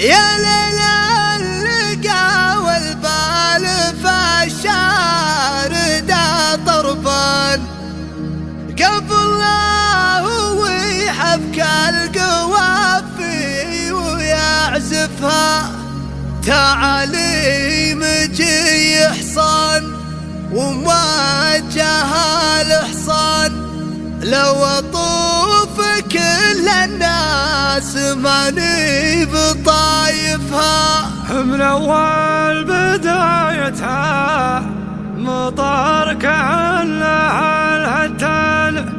يا ليل اللقا والبال فالشارد طرفا قف الله ويحبك القوافي ويعزفها تعاليم جي حصان وموجه الحصان لو اطوف كل الناس ماني بطايفها من اول بدايتها مطار كأنها الهتان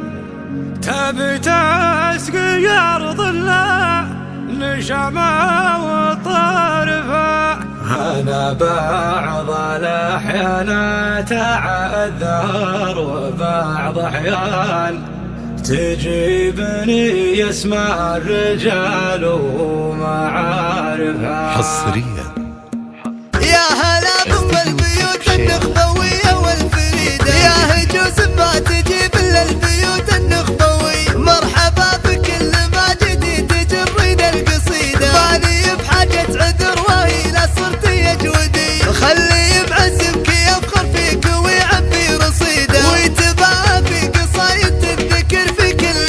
تبي تسقي ارض الله نشمة وطرفها. أنا بعض الأحيان أتعذر وبعض أحيان تجيبني يسمع الرجال ومعارفها. حصريا يا هلا بأم البيوت النخبوية والفريدة يا هجوس ما تجيب إلا البيوت النخبوية. مرحبا بكل ما جديد تجرين القصيدة ماني بحاجة عذر وهي لا صرت يجودي خلي بعزمك يفخر فيك ويعبي رصيده ويتباهى في قصايد تذكر في كل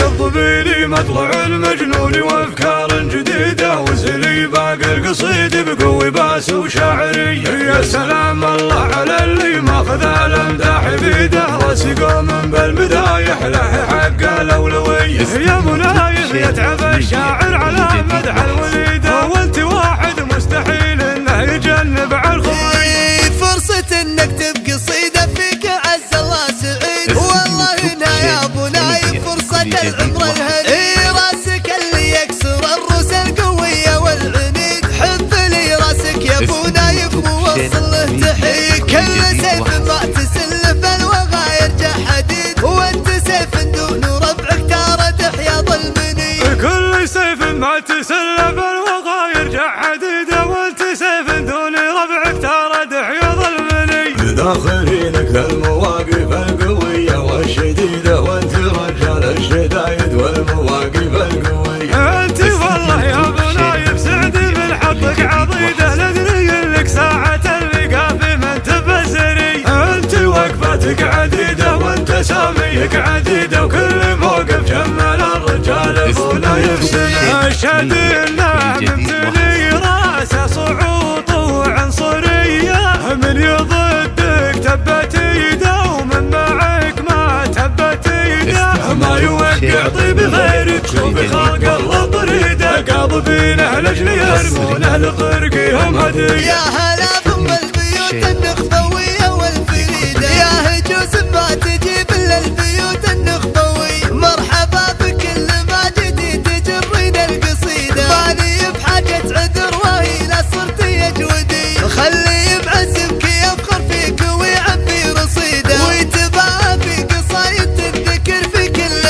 قضبيني مطلع المجنون وافكار جديده وزلي باقي القصيد بقوي باس وشاعري. يا سلام الله على اللي ماخذ الامداح بيده راسي قوم بالمدايح له حق الاولويه. يا منايف يتعب الشاعر على مدح الوليده وانت واحد مستحيل انه يجنب على الخوي. فرصة انك تبقى قصيدة فيك عز الله سعيد والله هنا يا ابو نايف فرصة العمر الهدي. راسك اللي يكسر الروس القوية والعنيد حب لي راسك يا ابو نايف ووصل له تحية. كل سيف ما تسلف الوغى يرجع حديد وانت سيف دون ربعك ترى تحيا ظلمني. كل سيف ما تسلف الوغى يرجع حديد وانت سيف دون ربعك ترى تحيا ظلمني. داخلينك المواقف القوية والشديدة وانت رجال الشدايد والمواقف القوية. انت والله يا ابو نايف سعدي من حظك عضيده ندري لك ساعة اللقاء في من تبزري. انت وقفاتك عديدة وانت ساميك عديدة وكل موقف جمل الرجال ابو نايف سنة. اشهد انه ممتلي راسه صعوط وعنصرية من يضدك تبت ايده ومن معك ما تبت ايده ما يوقع طيب غيرك شوفي خلق الله بريده قاضبينه لاجل يرمونه لطرقهم هديه. يا هلا بأم البيوت النخبوية والفريدة يا هجوس ما تجيب إلا البيوت النخبوية. مرحبا بكل ما جديد تجرين القصيدة ماني بحاجة عذر وهي لا صرت يجودي خلي بعزمك يفخر فيك ويعبي رصيده ويتباهى في قصايد تذكر في كل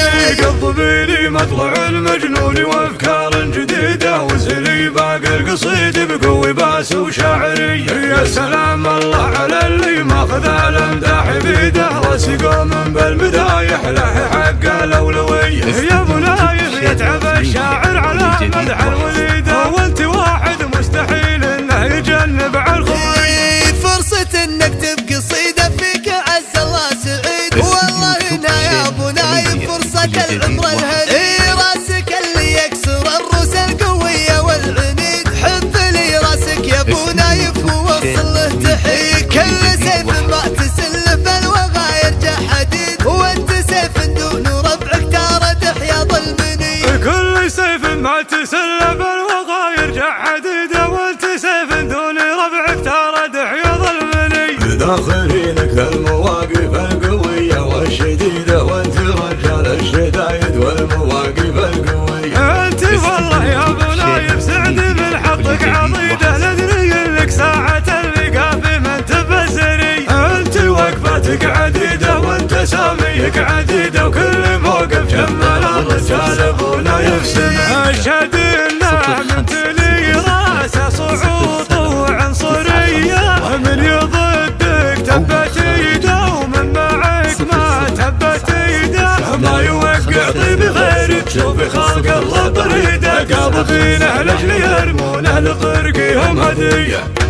قضبيني مطلع المجنون وافكار جديده وزلي باقي القصيد بقوي باس وشاعري. يا سلام الله على اللي ماخذ الامداح بيده راسي قوم بالمدايح له حق الاولويه. يا منايف يتعب الشاعر على مدح الوليده وانت واحد مستحيل انه يجنب على الخوي. فرصة انك تبقى قصيدة فيك عز الله سعيد والله هنا يا ابو نايف فرصة العمر الهدي. راسك اللي يكسر الروس القوية والعنيد حب لي راسك يا ابو نايف ووصل له تحية. كل سيف ما تسلف الوغى يرجع حديد وانت سيف دون ربعك ترى تحيا ظلمني. كل سيف ما تسلف الوغى يرجع حديد وانت سيف دون ربعك ترى تحيا ظلمني. داخلينك المواقف القوية والشديدة وانت رجال الشدايد والمواقف القوية. انت والله يا ابو نايف سعدي من حظك عضيده ندري لك ساعة اللقاء في من تبزري. انت وقفاتك عديدة وانت ساميك عديدة وكل موقف جمل الرجال ابو نايف سنة. اشهد انه ممتلي راسه صعوط وعنصرية من يضدك تبت ايده ومن معك ما تبت ايده ما يوقع طيب غيرك شوفي خلق الله بريده قاضبينه لاجل يرمونه أهل طرقهم هدية.